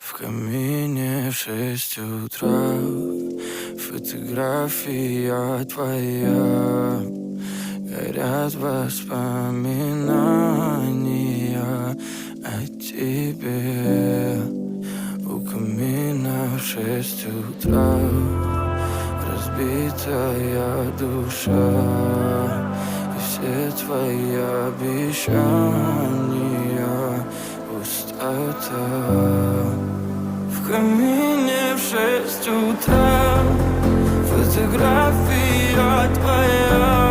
В камине в 6 утра фотография твоя. Горят воспоминания о тебе. У камина в 6 утра разбитая душа. И все твои обещания пустота. В камине в 6 утра фотография твоя.